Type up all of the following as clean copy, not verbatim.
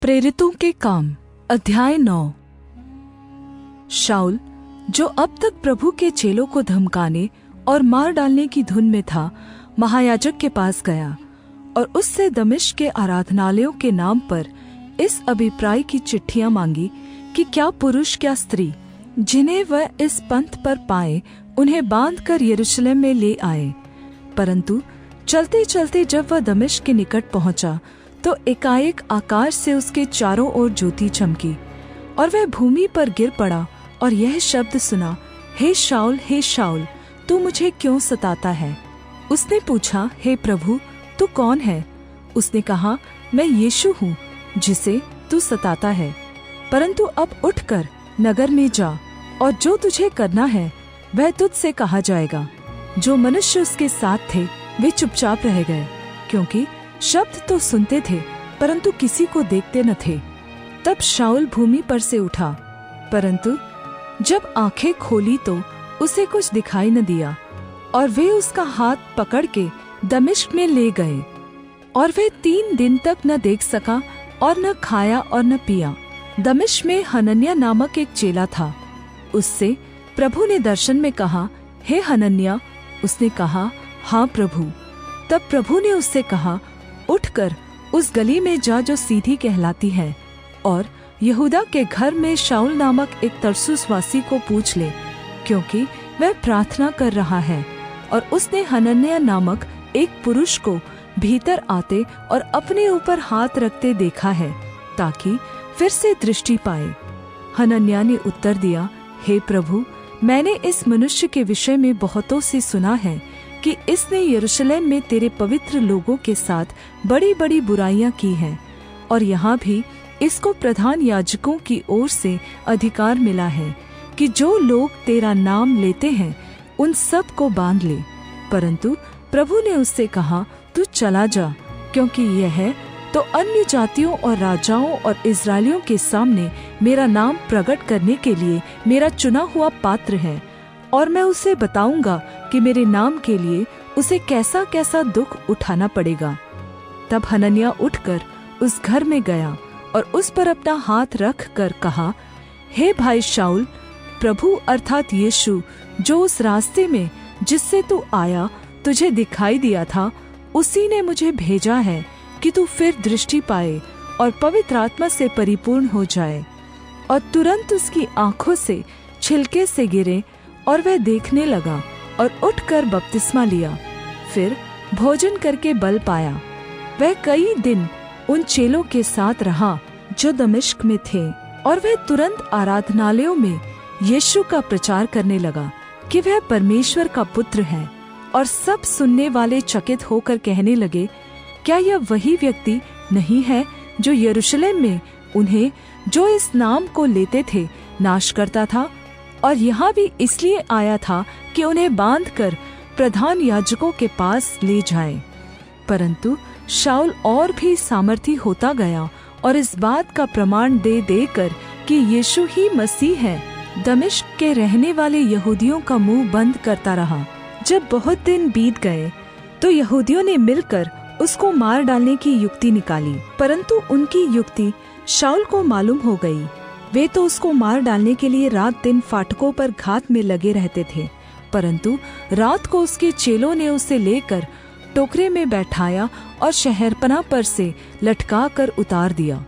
प्रेरितों के काम अध्याय 9। शाऊल, जो अब तक प्रभु के चेलों को धमकाने और मार डालने की धुन में था, महायाजक के पास गया और उससे दमिश्क के आराधनालयों के नाम पर इस अभिप्राय की चिट्ठियां मांगी कि क्या पुरुष क्या स्त्री जिन्हें वह इस पंथ पर पाए उन्हें बांधकर यरूशलेम में ले आए। परंतु चलते चलते जब वह दमिश्क के निकट पहुंचा तो एकाएक आकाश से उसके चारों ओर ज्योति चमकी और वह भूमि पर गिर पड़ा और यह शब्द सुना, हे शाऊल, तू मुझे क्यों सताता है? उसने पूछा, हे प्रभु, तू कौन है? उसने कहा, मैं यीशु हूँ जिसे तू सताता है। परंतु अब उठकर नगर में जा और जो तुझे करना है वह तुझसे कहा जाएगा। जो मनुष्य उसके साथ थे वे चुपचाप रह गए, क्योंकि शब्द तो सुनते थे परंतु किसी को देखते न थे। तब शाऊल भूमि पर से उठा, परंतु जब आंखें खोली तो उसे कुछ दिखाई न दिया, और वे उसका हाथ पकड़ के दमिश्क में ले गए। और वह 3 दिन तक न देख सका और न खाया और न पिया। दमिश्क में हनन्याह नामक एक चेला था। उससे प्रभु ने दर्शन में कहा, हे हनन्याह। उसने कहा, हाँ प्रभु। तब प्रभु ने उससे कहा, उठकर उस गली में जा जो सीधी कहलाती है, और यहूदा के घर में शाऊल नामक एक तरसुसवासी को पूछ ले, क्योंकि वह प्रार्थना कर रहा है। और उसने हनन्याह नामक एक पुरुष को भीतर आते और अपने ऊपर हाथ रखते देखा है, ताकि फिर से दृष्टि पाए। हनन्याह ने उत्तर दिया, हे प्रभु, मैंने इस मनुष्य के विषय में बहुतों से सुना है कि इसने यरूशलेम में तेरे पवित्र लोगों के साथ बड़ी-बड़ी बुराइयां की हैं, और यहाँ भी इसको प्रधान याजकों की ओर से अधिकार मिला है कि जो लोग तेरा नाम लेते हैं उन सब को बांध ले। परंतु प्रभु ने उससे कहा, तू चला जा, क्योंकि यह तो अन्य जातियों और राजाओं और इस्राएलियों के सामने मेरा नाम प्रकट करने के लिए मेरा चुना हुआ पात्र है, और मैं उसे बताऊंगा कि मेरे नाम के लिए उसे कैसा कैसा दुख उठाना पड़ेगा। तब हनन्याह उठकर उस घर में गया और उस पर अपना हाथ रख कर कहा, हे भाई शाऊल, प्रभु अर्थात यीशु जो उस रास्ते में जिससे तू आया तुझे दिखाई दिया था, उसी ने मुझे भेजा है कि तू फिर दृष्टि पाए और पवित्र आत्मा से परिपूर्ण हो जाए। और तुरंत उसकी आंखों से छिलके से गिरे और वह देखने लगा और उठकर बपतिस्मा लिया। फिर भोजन करके बल पाया। वह कई दिन उन चेलों के साथ रहा जो दमिश्क में थे, और वह तुरंत आराधनालयों में यीशु का प्रचार करने लगा कि वह परमेश्वर का पुत्र है। और सब सुनने वाले चकित होकर कहने लगे, क्या यह वही व्यक्ति नहीं है जो यरूशलेम में उन्हें जो इस नाम को लेते थे नाश करता था, और यहाँ भी इसलिए आया था कि उन्हें बांधकर प्रधान याजकों के पास ले जाए। परंतु शाऊल और भी सामर्थी होता गया और इस बात का प्रमाण दे देकर कि यीशु ही मसीह है, दमिश्क के रहने वाले यहूदियों का मुंह बंद करता रहा। जब बहुत दिन बीत गए तो यहूदियों ने मिलकर उसको मार डालने की युक्ति निकाली, परंतु उनकी युक्ति शाऊल को मालूम हो गई। वे तो उसको मार डालने के लिए रात दिन फाटकों पर घात में लगे रहते थे। परंतु रात को उसके चेलों ने उसे लेकर टोकरे में बैठाया और शहरपनाह पर से लटका कर उतार दिया।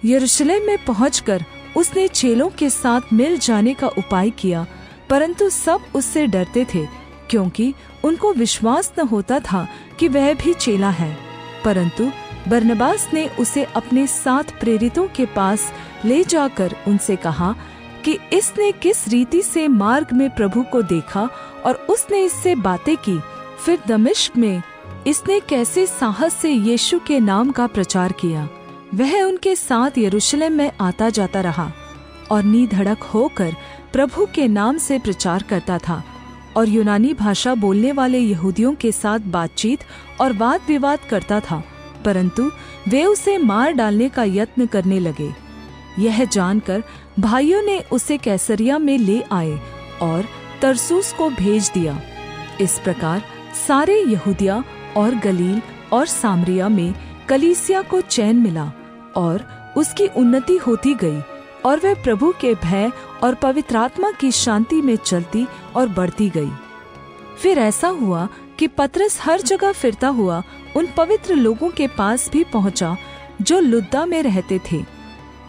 यरूशलेम में पहुंचकर उसने चेलों के साथ मिल जाने का उपाय किया, परंतु सब उससे डरते थे, क्योंकि उनको विश्वास न होता था कि वह भी चेला है। परंतु बरनबास ने उसे अपने 7 प्रेरितों के पास ले जाकर उनसे कहा कि इसने किस रीति से मार्ग में प्रभु को देखा और उसने इससे बातें की। फिर दमिश्क में इसने कैसे साहस से यीशु के नाम का प्रचार किया। वह उनके साथ यरूशलेम में आता जाता रहा और निधड़क होकर प्रभु के नाम से प्रचार करता था, और यूनानी भाषा बोलने वाले यहूदियों के साथ बातचीत और वाद विवाद करता था। परंतु वे उसे मार डालने का यत्न करने लगे। यह जानकर भाइयों ने उसे कैसरिया में ले आए और तरसुस को भेज दिया। इस प्रकार सारे यहूदिया और गलील और सामरिया में कलीसिया को चैन मिला, और उसकी उन्नति होती गई और वह प्रभु के भय और पवित्र आत्मा की शांति में चलती और बढ़ती गई। फिर ऐसा हुआ कि पतरस हर जगह फिरता हुआ उन पवित्र लोगों के पास भी पहुंचा जो लुद्दा में रहते थे।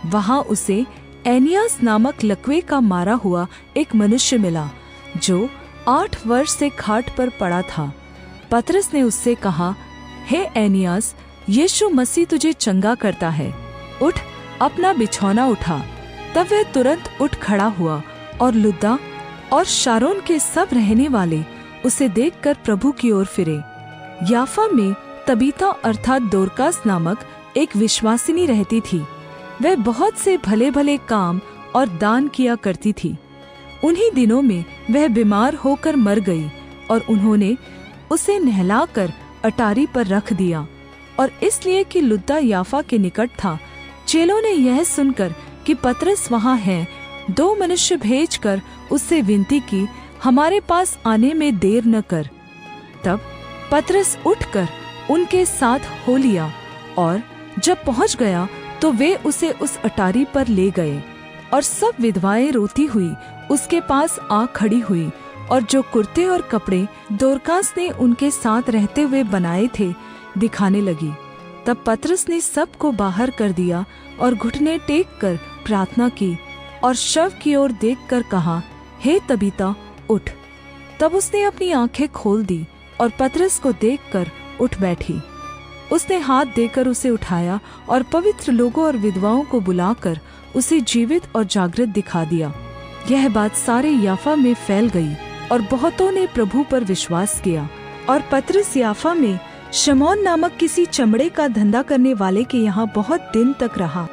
वहां उसे एनियास नामक लकवे का मारा हुआ एक मनुष्य मिला जो 8 वर्ष से खाट पर पड़ा था। पतरस ने उससे कहा, हे एनियास, यीशु मसीह तुझे चंगा करता है, उठ, अपना बिछौना उठा। तब वह तुरंत उठ खड़ा हुआ और लुद्दा और शारोन के सब रहने वाले उसे देखकर प्रभु की ओर फिरे। याफा में तबीता अर्थात दोरकास नामक एक विश्वासिनी रहती थी। वह बहुत से भले भले काम और दान किया करती थी। उन्हीं दिनों में वह बीमार होकर मर गई और उन्होंने उसे नहलाकर अटारी पर रख दिया। और इसलिए कि लुद्दा याफा के निकट था, चेलों ने यह सुनकर कि पतरस वहाँ है, 2 मनुष्य भेजकर उससे विनती की, हमारे पास आने में देर न कर। तब पतरस उठकर उनके साथ हो लिया और जब पहुँच गया तो वे उसे उस अटारी पर ले गए। और सब विधवाएं रोती हुई उसके पास आ खड़ी हुई और जो कुर्ते और कपड़े दोरकास ने उनके साथ रहते हुए बनाए थे दिखाने लगी। तब पतरस ने सबको बाहर कर दिया और घुटने टेक कर प्रार्थना की और शव की ओर देखकर कहा, हे तबीता, उठ। तब उसने अपनी आंखें खोल दी और पतरस को देखकर उठ बैठी। उसने हाथ देकर उसे उठाया और पवित्र लोगों और विधवाओं को बुलाकर उसे जीवित और जागृत दिखा दिया। यह बात सारे याफा में फैल गई और बहुतों ने प्रभु पर विश्वास किया। और पतरस याफा में शमौन नामक किसी चमड़े का धंधा करने वाले के यहाँ बहुत दिन तक रहा।